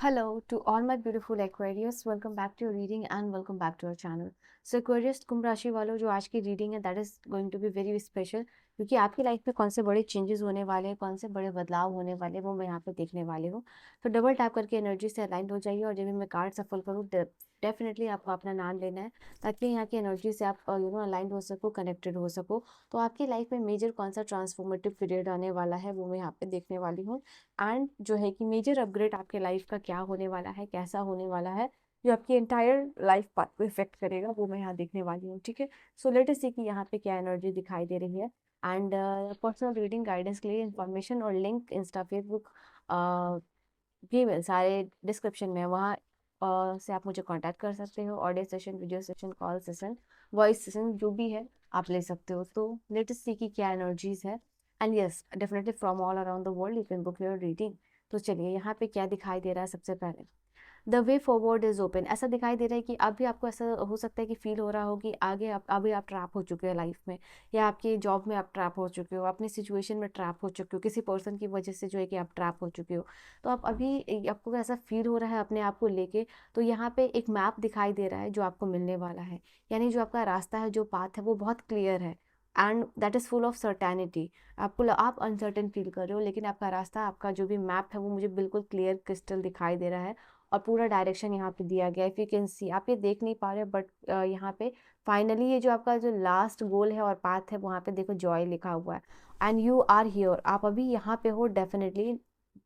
Hello to all my beautiful Aquarius. Welcome back to your reading and welcome back to our channel. So Aquarius कुंभ राशि वालों, जो आज की reading है that is going to be very special, क्योंकि आपकी life में कौन से बड़े चेंजेस होने वाले हैं, कौन से बड़े बदलाव होने वाले हैं, वो मैं यहाँ पे देखने वाली हूँ। तो डबल टैप करके एनर्जी से अलाइन हो जाइए, और जब भी मैं कार्ड सफल करूँ डेफिनेटली आपको अपना नाम लेना है, ताकि यहाँ की एनर्जी से आप अलाइंड हो सको, कनेक्टेड हो सको। तो आपकी लाइफ में मेजर कौन सा ट्रांसफॉर्मेटिव पीरियड आने वाला है, वो मैं यहाँ पे देखने वाली हूँ। एंड जो है कि मेजर अपग्रेड आपके लाइफ का क्या होने वाला है, कैसा होने वाला है, जो आपकी एंटायर लाइफ पाथ को इफेक्ट करेगा, वो मैं यहाँ देखने वाली हूँ। ठीक है, सो लेट अस सी कि यहाँ पे क्या एनर्जी दिखाई दे रही है। एंड पर्सनल रीडिंग गाइडेंस के लिए इन्फॉर्मेशन और लिंक इंस्टा फेसबुक भी सारे डिस्क्रिप्शन में है, वहाँ से आप मुझे कांटेक्ट कर सकते हो। Audio session, video session, call session, voice session, जो भी है आप ले सकते हो। तो लेट अस सी कि क्या एनर्जीज है। And yes, definitely from all around the world you can book your reading. तो चलिए यहाँ पे क्या दिखाई दे रहा है। सबसे पहले the way forward is open, ऐसा दिखाई दे रहा है कि अभी आपको ऐसा हो सकता है कि फील हो रहा हो कि आगे आप अभी आप ट्रैप हो चुके हो लाइफ में, या आपकी जॉब में आप ट्रैप हो चुके हो, अपनी सिचुएशन में ट्रैप हो चुके हो, किसी पर्सन की वजह से जो है कि आप ट्रैप हो चुके हो। तो आप अभी आपको ऐसा फील हो रहा है अपने आप को लेके। तो यहाँ पे एक मैप दिखाई दे रहा है जो आपको मिलने वाला है, यानी जो आपका रास्ता है, जो पाथ है, वो बहुत क्लियर है। And that is full of certainty. आप अनसर्टेन फील कर रहे हो, लेकिन आपका रास्ता, आपका जो भी मैप है, वो मुझे बिल्कुल क्लियर क्रिस्टल दिखाई दे रहा है। और पूरा डायरेक्शन यहाँ पे दिया गया है। इफ़ यू कैन सी, आप ये देख नहीं पा रहे, बट यहाँ पे फाइनली ये जो आपका जो लास्ट गोल है और पाथ है, वहाँ पे देखो जॉय लिखा हुआ है। एंड यू आर हियर, आप अभी यहाँ पे हो, डेफिनेटली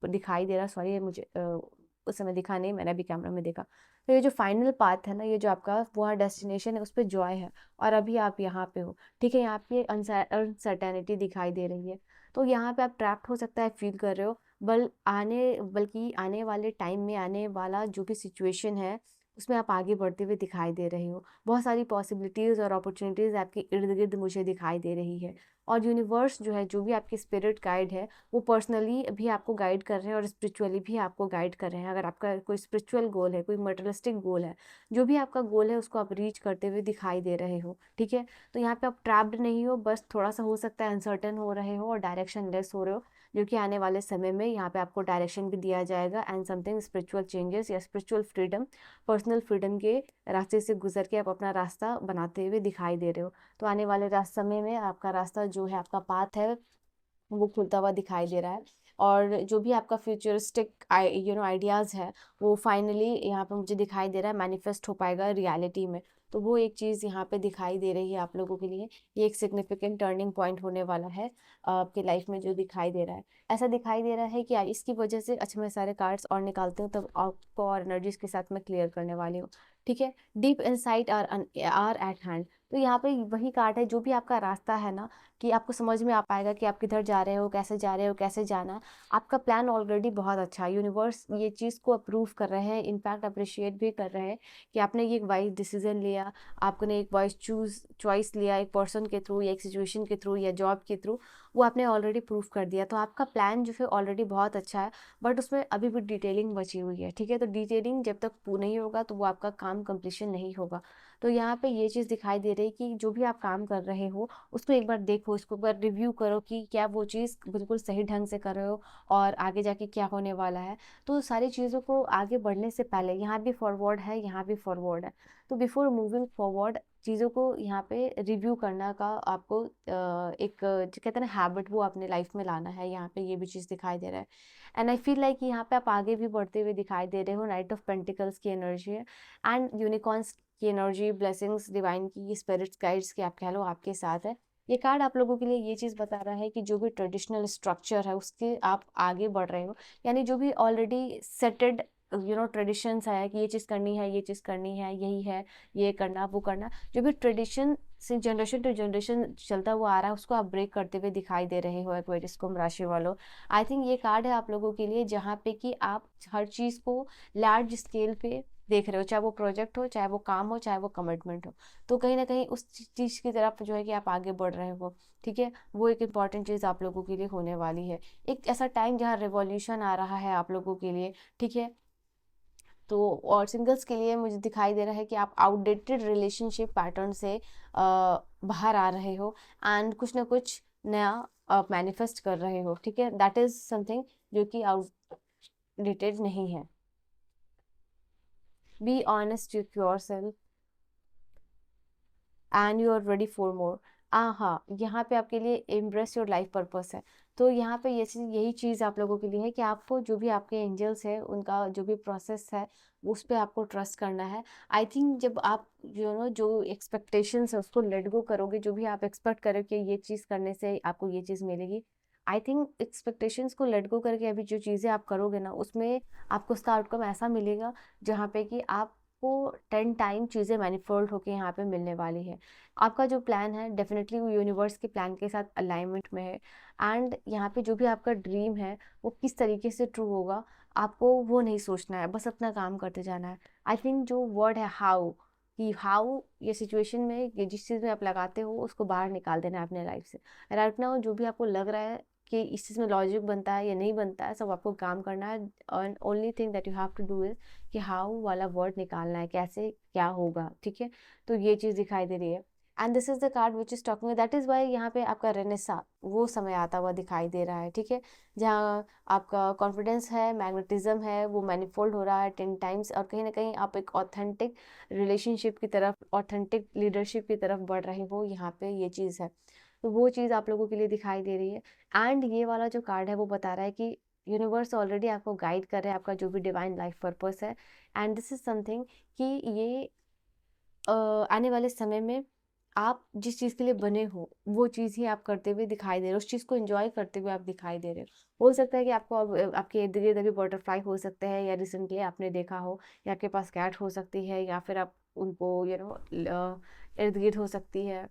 दिखाई दे रहा। सॉरी, ये मुझे उस समय दिखा नहीं, मैंने अभी कैमरा में देखा। तो ये जो फाइनल पाथ है ना, ये जो आपका वहाँ डेस्टिनेशन है, उस पर जॉय है, और अभी आप यहाँ पे हो। ठीक है, यहाँ पे अनसर्टेनिटी दिखाई दे रही है। तो यहाँ पे आप ट्रैप्ड हो सकता है, फील कर रहे हो। बल्कि आने वाले टाइम में आने वाला जो भी सिचुएशन है, उसमें आप आगे बढ़ते हुए दिखाई दे रहे हो। बहुत सारी पॉसिबिलिटीज़ और अपॉर्चुनिटीज़ आपके इर्द गिर्द मुझे दिखाई दे रही है। और यूनिवर्स जो है, जो भी आपकी स्पिरिट गाइड है, वो पर्सनली भी आपको गाइड कर रहे हैं और स्पिरिचुअली भी आपको गाइड कर रहे हैं। अगर आपका कोई स्पिरिचुअल गोल है, कोई मटेरियलिस्टिक गोल है, जो भी आपका गोल है, उसको आप रीच करते हुए दिखाई दे रहे हो। ठीक है, तो यहाँ पे आप ट्रैप्ड नहीं हो, बस थोड़ा सा हो सकता है अनसर्टन हो रहे हो और डायरेक्शन लेस हो रहे हो, जो कि आने वाले समय में यहाँ पे आपको डायरेक्शन भी दिया जाएगा। एंड समथिंग स्पिरिचुअल चेंजेस या स्पिरिचुअल फ्रीडम, पर्सनल फ्रीडम के रास्ते से गुजर के आप अपना रास्ता बनाते हुए दिखाई दे रहे हो। तो आने वाले समय में आपका रास्ता जो है, आपका पाथ है, वो खुलता हुआ दिखाई दे रहा है। और जो भी आपका फ्यूचरिस्टिक आइडियाज़ है, वो फाइनली यहाँ पे मुझे दिखाई दे रहा है मैनिफेस्ट हो पाएगा रियलिटी में। तो वो एक चीज़ यहाँ पे दिखाई दे रही है आप लोगों के लिए। ये एक सिग्निफिकेंट टर्निंग पॉइंट होने वाला है आपके लाइफ में, जो दिखाई दे रहा है। ऐसा दिखाई दे रहा है कि इसकी वजह से, अच्छा मैं सारे कार्ड्स और निकालती हूँ, तब आपको और एनर्जीज के साथ मैं क्लियर करने वाली हूँ। ठीक है, deep insight are at hand. तो यहाँ पे वही कार्ड है, जो भी आपका रास्ता है ना, कि आपको समझ में आ पाएगा कि आप किधर जा रहे हो, कैसे जा रहे हो, कैसे जाना है। आपका प्लान ऑलरेडी बहुत अच्छा है। यूनिवर्स ये चीज़ को अप्रूव कर रहे हैं, इनफैक्ट अप्रिशिएट भी कर रहे हैं कि आपने ये एक वाइज डिसीजन लिया, आपने एक वाइज चॉइस लिया, एक पर्सन के थ्रू या एक सिचुएशन के थ्रू या जॉब के थ्रू, वो आपने ऑलरेडी प्रूव कर दिया। तो आपका प्लान जो है ऑलरेडी बहुत अच्छा है, बट उसमें अभी भी डिटेलिंग बची हुई है। ठीक है, तो डिटेलिंग जब तक पूर्ण नहीं होगा, तो वो आपका काम कंप्लीशन नहीं होगा। तो यहाँ पे ये चीज़ दिखाई दे रही है कि जो भी आप काम कर रहे हो, उसको एक बार देखो, इसको एक बार रिव्यू करो कि क्या वो चीज़ बिल्कुल सही ढंग से कर रहे हो, और आगे जाके क्या होने वाला है। तो सारी चीज़ों को आगे बढ़ने से पहले, यहाँ भी फॉरवर्ड है, यहाँ भी फॉरवर्ड है, तो बिफोर मूविंग फॉरवर्ड चीज़ों को यहाँ पे रिव्यू करना का आपको एक जो कहते हैं ना हैबिट, वो अपने लाइफ में लाना है। यहाँ पे ये भी चीज़ दिखाई दे रहा है। एंड आई फील लाइक यहाँ पे आप आगे भी बढ़ते हुए दिखाई दे रहे हो। नाइट ऑफ पेंटिकल्स की एनर्जी है, एंड यूनिकॉर्न्स की एनर्जी, ब्लेसिंग्स डिवाइन की, स्पिरिट्स गाइड्स की आप कह लो, आपके साथ है। ये कार्ड आप लोगों के लिए ये चीज़ बता रहा है कि जो भी ट्रेडिशनल स्ट्रक्चर है, उसके आप आगे बढ़ रहे हो। यानी जो भी ऑलरेडी सेटेड ट्रेडिशंस है कि ये चीज़ करनी है, ये चीज़ करनी है, यही है, ये करना, वो करना, जो भी ट्रेडिशन से जनरेशन टू जनरेशन चलता हुआ आ रहा है, उसको आप ब्रेक करते हुए दिखाई दे रहे हो एक्वेरियस कुंभ राशि वालों। आई थिंक ये कार्ड है आप लोगों के लिए, जहाँ पे कि आप हर चीज़ को लार्ज स्केल पे देख रहे हो, चाहे वो प्रोजेक्ट हो, चाहे वो काम हो, चाहे वो कमिटमेंट हो। तो कहीं ना कहीं उस चीज़ की तरफ जो है कि आप आगे बढ़ रहे हो। ठीक है, वो एक इम्पॉर्टेंट चीज़ आप लोगों के लिए होने वाली है। एक ऐसा टाइम जहाँ रिवॉल्यूशन आ रहा है आप लोगों के लिए। ठीक है, तो और सिंगल्स के लिए मुझे दिखाई दे रहा है कि आप आउटडेटेड रिलेशनशिप पैटर्न से बाहर आ रहे हो, एंड कुछ ना कुछ नया मैनिफेस्ट कर रहे हो। ठीक है, दैट इज समथिंग जो कि आउटडेटेड नहीं है। Be honest with yourself and you are ready for more. हाँ, यहाँ पे आपके लिए एम्ब्रेस योर लाइफ पर्पस है। तो यहाँ पे ये चीज़, यही चीज़ आप लोगों के लिए है कि आपको जो भी आपके एंजल्स है उनका जो भी प्रोसेस है उस पे आपको ट्रस्ट करना है। आई थिंक जब आप जो एक्सपेक्टेशंस है उसको लेट गो करोगे, जो भी आप एक्सपेक्ट करो कि ये चीज़ करने से आपको ये चीज़ मिलेगी, आई थिंक एक्सपेक्टेशंस को लेट गो करके अभी जो चीज़ें आप करोगे ना उसमें आपको उसका आउटकम ऐसा मिलेगा जहाँ पे कि आपको 10 टाइम चीज़ें मैनिफोल्ड होके यहाँ पे मिलने वाली है। आपका जो प्लान है डेफिनेटली वो यूनिवर्स के प्लान के साथ अलाइनमेंट में है। एंड यहाँ पे जो भी आपका ड्रीम है वो किस तरीके से ट्रू होगा आपको वो नहीं सोचना है, बस अपना काम करते जाना है। आई थिंक जो वर्ड है हाउ, कि हाउ ये सिचुएशन में ये जिस चीज़ में आप लगाते हो उसको बाहर निकाल देना है अपने लाइफ से। राइट नाउ जो भी आपको लग रहा है कि इस चीज़ में लॉजिक बनता है या नहीं बनता है, सब आपको काम करना है। And only thing that you have to do is कि हाउ वाला वर्ड निकालना है, कैसे क्या होगा, ठीक है। तो ये चीज़ दिखाई दे रही है। And this is the card which is talking, that is why यहाँ पे आपका रेनेसा वो समय आता हुआ दिखाई दे रहा है, ठीक है। जहाँ आपका कॉन्फिडेंस है, मैग्नेटिज्म है, वो मैनिफोल्ड हो रहा है 10 टाइम्स, और कहीं ना कहीं आप एक ऑथेंटिक रिलेशनशिप की तरफ, ऑथेंटिक लीडरशिप की तरफ बढ़ रहे हो, यहाँ पे ये चीज़ है। तो वो चीज़ आप लोगों के लिए दिखाई दे रही है। एंड ये वाला जो कार्ड है वो बता रहा है कि यूनिवर्स ऑलरेडी आपको गाइड कर रहा है, आपका जो भी डिवाइन लाइफ पर्पस है। एंड दिस इज समथिंग कि ये आने वाले समय में आप जिस चीज़ के लिए बने हो वो चीज़ ही आप करते हुए दिखाई दे रहे हो, उस चीज़ को एंजॉय करते हुए आप दिखाई दे रहे हो सकता है कि आपको अब आपके इर्द गिर्द अभी बटरफ्लाई हो सकते हैं, या रिसेंटली आपने देखा हो, या आपके पास कैट हो सकती है, या फिर आप उनको इर्द गिर्द हो सकती है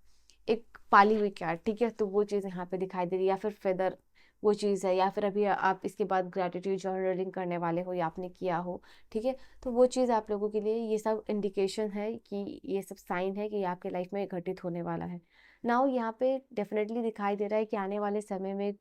एक पाली हुई कैट, ठीक है। तो वो चीज़ यहाँ पे दिखाई दे रही है, या फिर फेदर वो चीज़ है, या फिर अभी आप इसके बाद ग्रेटिट्यूड जर्नलिंग करने वाले हो या आपने किया हो, ठीक है। तो वो चीज़ आप लोगों के लिए ये सब इंडिकेशन है कि ये सब साइन है कि आपके लाइफ में घटित होने वाला है। नाउ यहाँ पे डेफिनेटली दिखाई दे रहा है कि आने वाले समय में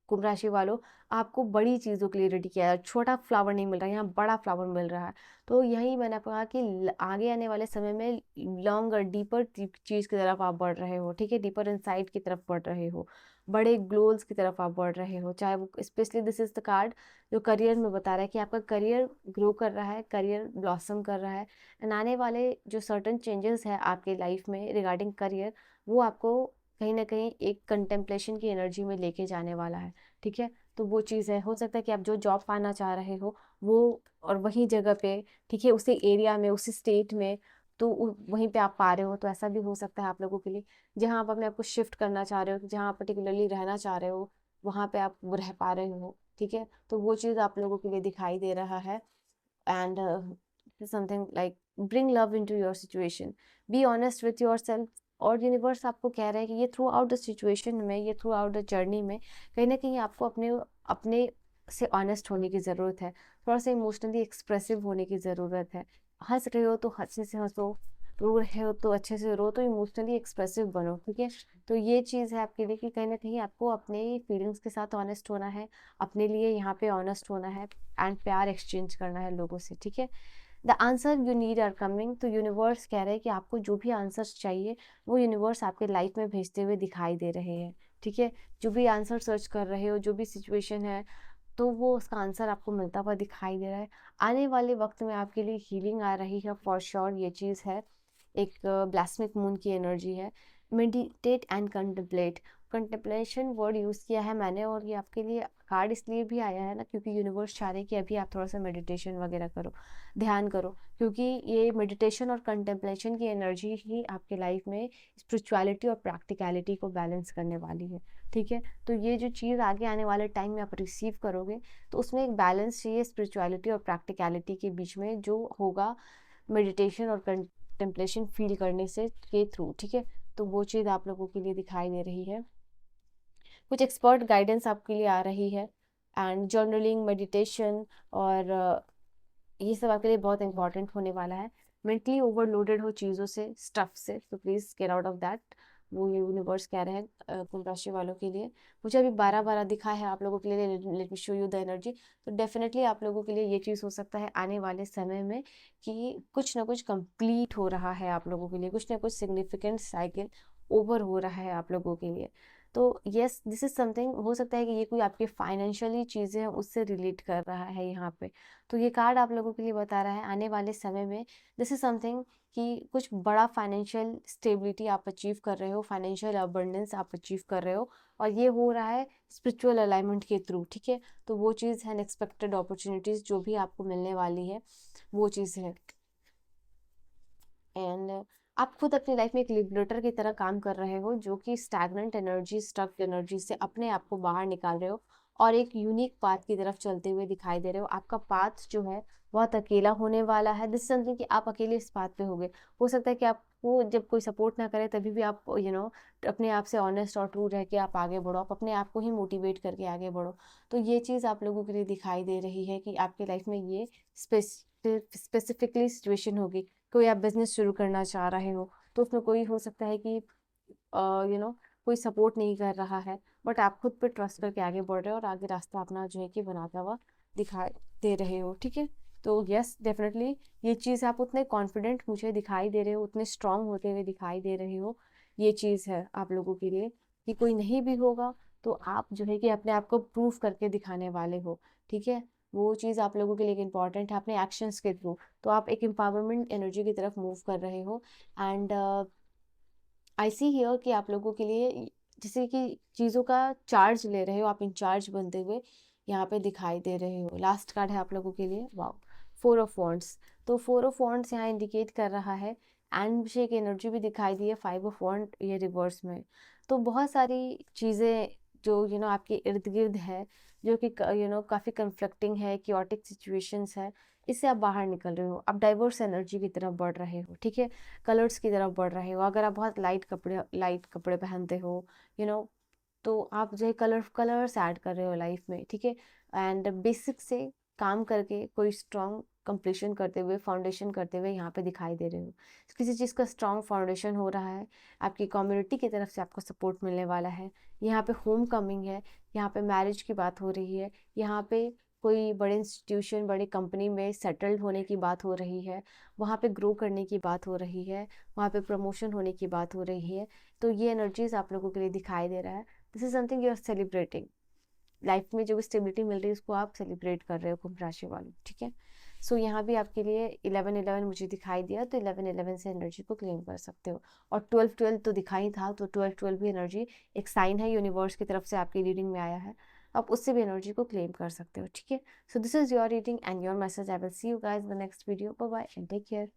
कुंभ राशि वालों, आपको बड़ी चीज़ों के लिए रेडी किया है, छोटा फ्लावर नहीं मिल रहा है, यहाँ बड़ा फ्लावर मिल रहा है। तो यही मैंने आपको कहा कि आगे आने वाले समय में लॉन्गर डीपर चीज़ की तरफ आप बढ़ रहे हो, ठीक है, डीपर इनसाइट की तरफ बढ़ रहे हो, बड़े गोल्स की तरफ आप बढ़ रहे हो। चाहे वो specially this is the card जो करियर में बता रहा है कि आपका करियर ग्रो कर रहा है, करियर ब्लॉसम कर रहा है। एंड आने वाले जो सर्टन चेंजेस है आपके लाइफ में रिगार्डिंग करियर, वो आपको कहीं ना कहीं एक कंटेम्पलेशन की एनर्जी में लेके जाने वाला है, ठीक है। तो वो चीज़ है, हो सकता है कि आप जो जॉब पाना चाह रहे हो वो और वही जगह पे, ठीक है, उसी एरिया में, उसी स्टेट में, तो वहीं पे आप पा रहे हो। तो ऐसा भी हो सकता है आप लोगों के लिए, जहाँ आप अपने आप को शिफ्ट करना चाह रहे हो, जहाँ पर्टिकुलरली रहना चाह रहे हो वहाँ पे आप रह पा रहे हो, ठीक है। तो वो चीज़ आप लोगों के लिए दिखाई दे रहा है। And something like bring love into your situation, B honest with your self. और यूनिवर्स आपको कह रहा है कि ये थ्रू आउट द सिचुएशन में, ये थ्रू आउट द जर्नी में कहीं ना कहीं आपको अपने अपने से ऑनेस्ट होने की ज़रूरत है, थोड़ा सा इमोशनली एक्सप्रेसिव होने की ज़रूरत है। हंस रहे हो तो अच्छे से हंसो, रो रहे हो तो अच्छे से रो, तो इमोशनली एक्सप्रेसिव बनो, ठीक है। तो ये चीज़ है आपके लिए कि कहीं ना कहीं आपको अपने फीलिंग्स के साथ ऑनेस्ट होना है, अपने लिए यहाँ पे ऑनेस्ट होना है, एंड प्यार एक्सचेंज करना है लोगों से, ठीक है। The answer you need are coming. तो यूनिवर्स कह रहे हैं कि आपको जो भी आंसर्स चाहिए वो यूनिवर्स आपके लाइफ में भेजते हुए दिखाई दे रहे हैं, ठीक है। जो भी आंसर सर्च कर रहे हो, जो भी सिचुएशन है, तो वो उसका आंसर आपको मिलता हुआ दिखाई दे रहा है। आने वाले वक्त में आपके लिए हीलिंग आ रही है फॉर श्योर, ये चीज़ है। एक ब्लास्मिक मून की एनर्जी है। Meditate and contemplate, contemplation word use किया है मैंने, और ये आपके लिए कार्ड इसलिए भी आया है ना क्योंकि यूनिवर्स चाह रहे हैं कि अभी आप थोड़ा सा मेडिटेशन वगैरह करो, ध्यान करो, क्योंकि ये मेडिटेशन और कंटेम्पलेशन की एनर्जी ही आपके लाइफ में स्पिरिचुअलिटी और प्रैक्टिकलिटी को बैलेंस करने वाली है, ठीक है। तो ये जो चीज़ आगे आने वाले टाइम में आप रिसीव करोगे तो उसमें एक बैलेंस चाहिए स्पिरिचुअलिटी और प्रैक्टिकलिटी के बीच में, जो होगा मेडिटेशन और कंटेम्पलेशन फील करने से के थ्रू, ठीक है। तो वो चीज़ आप लोगों के लिए दिखाई दे रही है। कुछ एक्सपर्ट गाइडेंस आपके लिए आ रही है, एंड जर्नलिंग, मेडिटेशन और ये सब आपके लिए बहुत इंपॉर्टेंट होने वाला है। मेंटली ओवरलोडेड हो चीज़ों से, स्टफ से, तो please get out of that. वो ये यूनिवर्स कह रहे हैं कुंभ राशि वालों के लिए। मुझे अभी 12-12 दिखा है आप लोगों के लिए, let me show you the energy. तो डेफिनेटली आप लोगों के लिए ये चीज़ हो सकता है आने वाले समय में कि कुछ ना कुछ कंप्लीट हो रहा है आप लोगों के लिए, कुछ ना कुछ सिग्निफिकेंट साइकिल ओवर हो रहा है आप लोगों के लिए। तो यस, दिस इज समथिंग, हो सकता है कि ये कोई आपकी फाइनेंशियली चीज़ें हैं उससे रिलेट कर रहा है यहाँ पे। तो ये कार्ड आप लोगों के लिए बता रहा है आने वाले समय में दिस इज समथिंग कि कुछ बड़ा फाइनेंशियल स्टेबिलिटी आप अचीव कर रहे हो, फाइनेंशियल अबंडेंस आप अचीव कर रहे हो, और ये हो रहा है स्पिरिचुअल अलाइनमेंट के थ्रू, ठीक है। तो वो चीज़ है, अनएक्सपेक्टेड अपॉर्चुनिटीज़ जो भी आपको मिलने वाली है वो चीज़ है। एंड आप खुद अपनी लाइफ में एक लिबरेटर की तरह काम कर रहे हो, जो कि स्टैग्नेंट एनर्जी, स्टक एनर्जी से अपने आप को बाहर निकाल रहे हो और एक यूनिक पाथ की तरफ चलते हुए दिखाई दे रहे हो। आपका पाथ जो है बहुत अकेला होने वाला है, दिस समथिंग कि आप अकेले इस पाथ पे होगे। हो सकता है कि आपको जब कोई सपोर्ट ना करे तभी भी आप अपने आप से ऑनेस्ट और ट्रू रह के आप आगे बढ़ो, आप अपने आप को ही मोटिवेट करके आगे बढ़ो। तो ये चीज़ आप लोगों के लिए दिखाई दे रही है कि आपकी लाइफ में ये स्पेसिफिकली सिचुएशन होगी। कोई आप बिजनेस शुरू करना चाह रहे हो तो उसमें कोई हो सकता है कि कोई सपोर्ट नहीं कर रहा है, बट आप खुद पे ट्रस्ट करके आगे बढ़ रहे हो और आगे रास्ता अपना जो है कि बनाता हुआ दिखाई दे रहे हो, ठीक है। तो यस, डेफिनेटली ये चीज़ आप उतने कॉन्फिडेंट मुझे दिखाई दे रहे हो, उतने स्ट्रांग होते हुए दिखाई दे रहे हो। ये चीज़ है आप लोगों के लिए कि कोई नहीं भी होगा तो आप जो है कि अपने आप को प्रूव करके दिखाने वाले हो, ठीक है। वो चीज़ आप लोगों के लिए इम्पॉर्टेंट है अपने एक्शंस के थ्रू। तो आप एक एम्पावरमेंट एनर्जी की तरफ मूव कर रहे हो। एंड आई सी हियर कि आप लोगों के लिए जैसे कि चीज़ों का चार्ज ले रहे हो, आप इंचार्ज बनते हुए यहाँ पे दिखाई दे रहे हो। लास्ट कार्ड है आप लोगों के लिए, वाओ, 4 ऑफ वॉन्ड्स। तो 4 ऑफ वॉन्ड्स यहाँ इंडिकेट कर रहा है एंड शेक एनर्जी भी दिखाई दी है, 5 ऑफ वॉन्ड ये रिवर्स में। तो बहुत सारी चीज़ें जो आपके इर्द गिर्द है, जो कि काफ़ी कंफ्लिक्टिंग है, क्योटिक सिचुएशंस है, इससे आप बाहर निकल रहे हो, आप डाइवर्स एनर्जी की तरफ बढ़ रहे हो, ठीक है। कलर्स की तरफ बढ़ रहे हो। अगर आप बहुत लाइट कपड़े पहनते हो यू नो तो आप जो है कलर्स ऐड कर रहे हो लाइफ में, ठीक है। एंड बेसिक से काम करके कोई स्ट्रॉन्ग कंप्लीशन करते हुए, फाउंडेशन करते हुए यहाँ पे दिखाई दे रहे हो। किसी चीज़ का स्ट्रॉन्ग फाउंडेशन हो रहा है, आपकी कम्युनिटी की तरफ से आपको सपोर्ट मिलने वाला है। यहाँ पे होम कमिंग है, यहाँ पे मैरिज की बात हो रही है, यहाँ पे कोई बड़े इंस्टीट्यूशन, बड़ी कंपनी में सेटल्ड होने की बात हो रही है, वहाँ पे ग्रो करने की बात हो रही है, वहाँ पे प्रमोशन होने की बात हो रही है। तो ये एनर्जीज आप लोगों के लिए दिखाई दे रहा है। This is something you are celebrating. Life में जो भी स्टेबिलिटी मिल रही है उसको आप सेलिब्रेट कर रहे हो, कुंभ राशि वाले, ठीक है। सो यहाँ भी आपके लिए 11-11 मुझे दिखाई दिया, तो 11-11 से एनर्जी को क्लेम कर सकते हो। और 12-12 तो दिखाई था, तो 12-12 भी एनर्जी एक साइन है यूनिवर्स की तरफ से आपकी रीडिंग में आया है, आप उससे भी एनर्जी को क्लेम कर सकते हो, ठीक है। So this is your reading and your message. I will see you guys in the next video. Bye bye and take care.